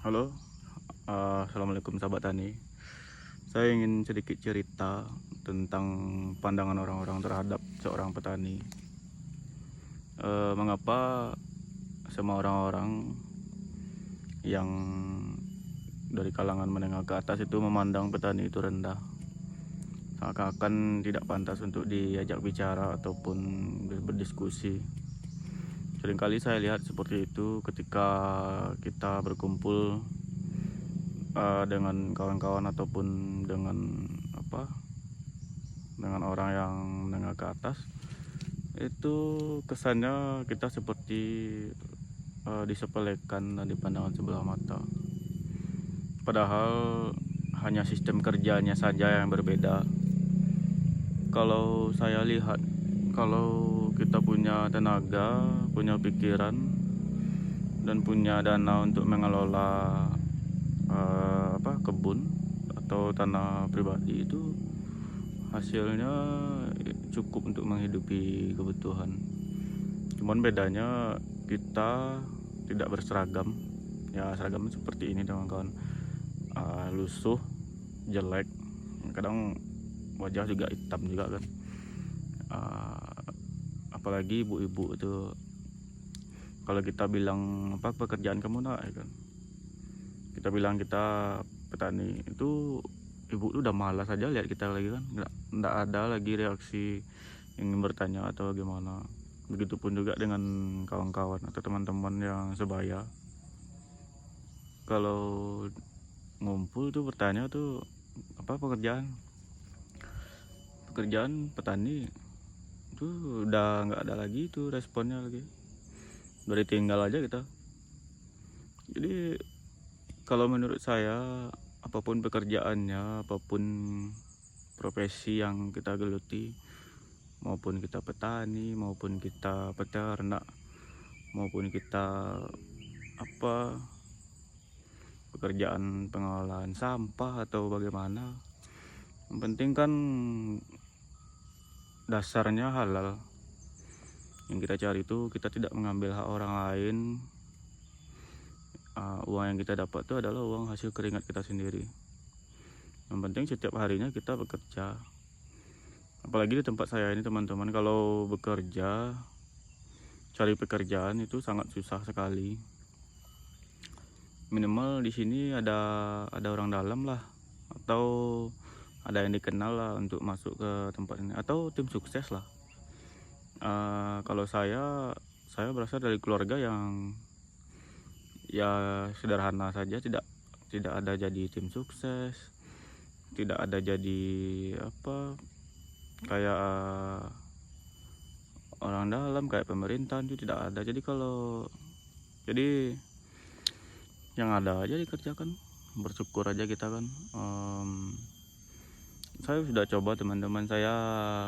Halo, assalamualaikum sahabat tani. Saya ingin sedikit cerita tentang pandangan orang-orang terhadap seorang petani. Mengapa semua orang-orang yang dari kalangan menengah ke atas itu memandang petani itu rendah, seakan-akan tidak pantas untuk diajak bicara ataupun berdiskusi. Seringkali saya lihat seperti itu ketika kita berkumpul dengan kawan-kawan ataupun dengan dengan orang yang menengah ke atas, itu kesannya kita seperti disepelekan dan dipandangkan sebelah mata, padahal hanya sistem kerjanya saja yang berbeda. Kalau saya lihat, kalau kita punya tenaga, punya pikiran, dan punya dana untuk mengelola kebun atau tanah pribadi, itu hasilnya cukup untuk menghidupi kebutuhan. Cuman bedanya kita tidak berseragam. Ya, seragamnya seperti ini teman-kawan. Lusuh, jelek, kadang wajah juga hitam juga kan. Apalagi ibu-ibu itu, kalau kita bilang apa pekerjaan kamu nak, ya kan, kita bilang kita petani, itu ibu tuh udah malas aja lihat kita lagi kan, nggak ada lagi reaksi ingin bertanya atau gimana. Begitupun juga dengan kawan-kawan atau teman-teman yang sebaya. Kalau ngumpul tuh bertanya tuh apa pekerjaan petani tuh udah nggak ada lagi tuh responnya lagi, dari tinggal aja kita. Jadi kalau menurut saya, apapun pekerjaannya, apapun profesi yang kita geluti, maupun kita petani, maupun kita peternak, maupun kita pekerjaan pengolahan sampah atau bagaimana, yang penting kan dasarnya halal. Yang kita cari itu kita tidak mengambil hak orang lain. Uang yang kita dapat itu adalah uang hasil keringat kita sendiri. Yang penting setiap harinya kita bekerja. Apalagi di tempat saya ini teman-teman, kalau bekerja, cari pekerjaan itu sangat susah sekali. Minimal di sini ada orang dalam lah, atau ada yang dikenal lah untuk masuk ke tempat ini, atau tim sukses lah. Kalau saya berasal dari keluarga yang ya sederhana saja, tidak ada jadi tim sukses, tidak ada jadi kayak orang dalam kayak pemerintahan, itu tidak ada. Jadi yang ada aja dikerjakan, bersyukur aja kita kan. Saya sudah coba, teman-teman saya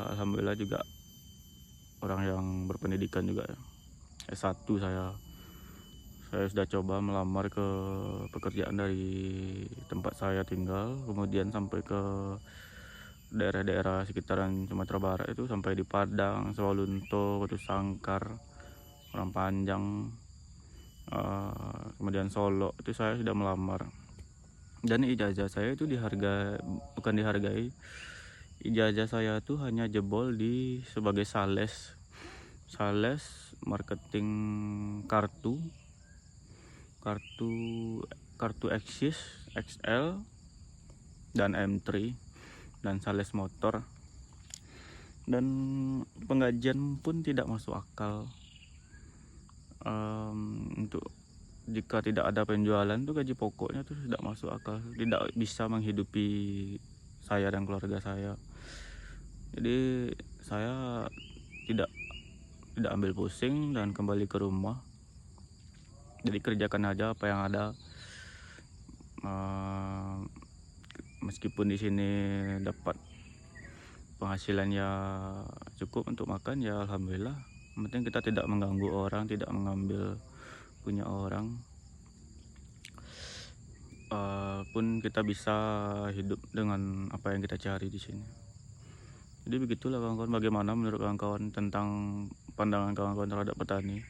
alhamdulillah juga orang yang berpendidikan juga ya. S1 saya sudah coba melamar ke pekerjaan dari tempat saya tinggal, kemudian sampai ke daerah-daerah sekitaran Sumatera Barat, itu sampai di Padang, Sawalunto, Batu Sangkar, Orang Panjang, kemudian Solo, itu saya sudah melamar. Dan ijazah saya itu bukan dihargai. Ijazah saya tuh hanya jebol sebagai sales marketing kartu Exis XL dan M3, dan sales motor. Dan penggajian pun tidak masuk akal. Untuk jika tidak ada penjualan tuh gaji pokoknya tuh tidak masuk akal, tidak bisa menghidupi saya dan keluarga saya. Jadi saya tidak ambil pusing dan kembali ke rumah. Jadi kerjakan aja apa yang ada. Meskipun di sini dapat penghasilan ya cukup untuk makan, ya alhamdulillah. Yang penting kita tidak mengganggu orang, tidak mengambil punya orang. Pun kita bisa hidup dengan apa yang kita cari di sini. Jadi begitulah kawan-kawan, bagaimana menurut kawan-kawan tentang pandangan kawan-kawan terhadap petani.